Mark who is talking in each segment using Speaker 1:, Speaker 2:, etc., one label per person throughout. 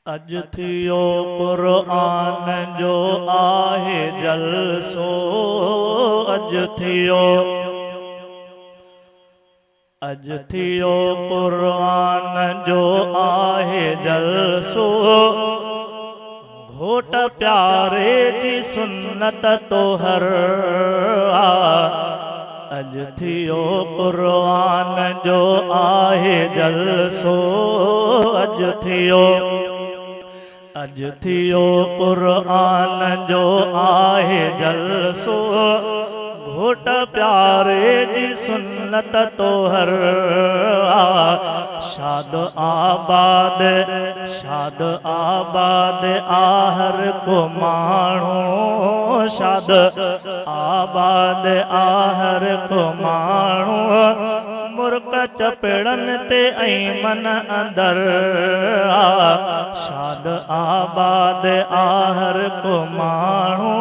Speaker 1: अज थियो क़ुरान जो आहे जलसो, अज थियो क़ुरान जो आहे जलसो। घोट प्यारे जी सुन्नत तोहर अज थियो क़ुरान जो आहे जलसो। अज थियो क़ुरान जो आहे जलसो। घोट प्यारे जी सुन्नत तोहर शाद आबाद आहर को माण्हू, शाद आबाद आहर को माण्हू। मुर्क चपेड़न ते ऐं मन अंदर शाद आबाद आहर को माण्हू।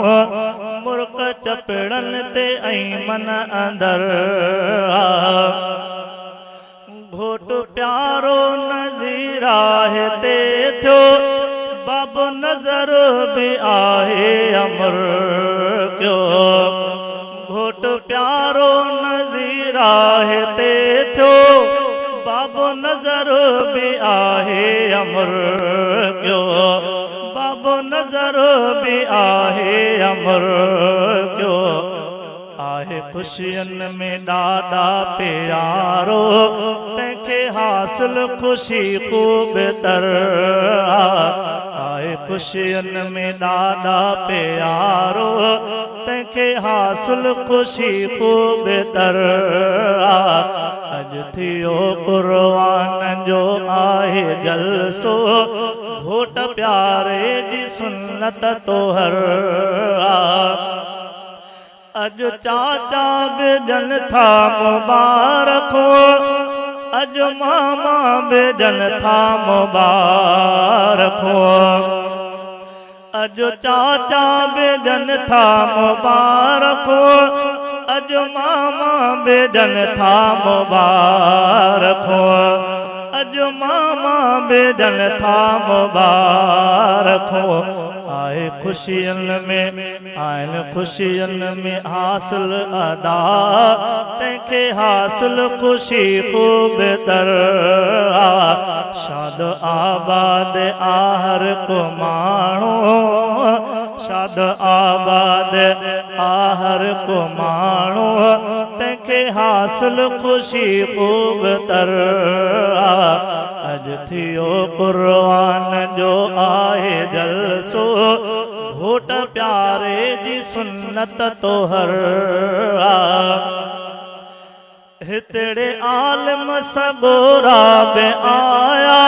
Speaker 1: मुर्क चपेड़न ते ऐं मन अंदर घोट प्यारो नज़ीर आहे ते थियो। बाब नज़र भी आहे अमर क्यों। घोट प्यारो नज़ीर आहे ते थियो। बाब नज़र भी आहे अमर क्यों। बाब नज़र भी आहे अमर क्यों। आहे खुशियन में ॾाढा प्यारो, तंहिंखे हासिल खुशी खूब तर। आहे खुशियन में ॾाढा प्यारो, तंहिंखे हासिल खुशी खूब तर। अज थियो क़ुरान जो आहे जलसो। घोट प्यारे जी सुन्नत तोहर अज चाचा बेजन था मुबारक हो। अज मामा बेजन था मुबारक हो। अज चाचा बेजन था मुबारक हो। अज मामा बेजन था मुबारक हो। अज मामा बेजन था मुबारक हो। आए खुशियन में आयन खुशियन में हासिल अदा, तंहिंखे हासिल खुशी खूब तर। शाद आबाद आहर को माण्हू, शाद आबाद आहर को माण्हू। तंहिंखे हासिल खुशी खूब तर। अज थियो क़ुरान जो आहे जलसो। घोट प्यारे जी सुन्नत तोहर हितड़े आलिम सगोरा बि आया।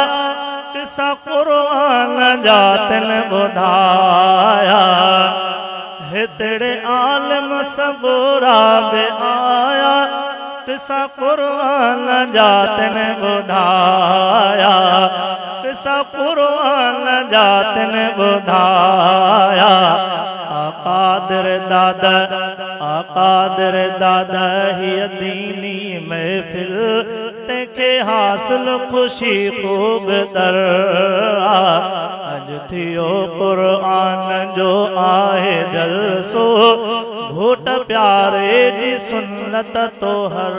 Speaker 1: किसा क़ुरान जा तिन ॿुधाया। हितड़े आलिम सगोरा बि आया। किसा क़ुरान जा तिन ॿुधाया। किसा क़ुरान जा तिन ॿुधाया। आकादिर दादा हीअ दीनी महफ़िल, तंहिंखे हासिल खुशी खूब तर। अज थियो क़ुरान जो आहे जलसो। घोट प्यारे जी सुन्नत तोहर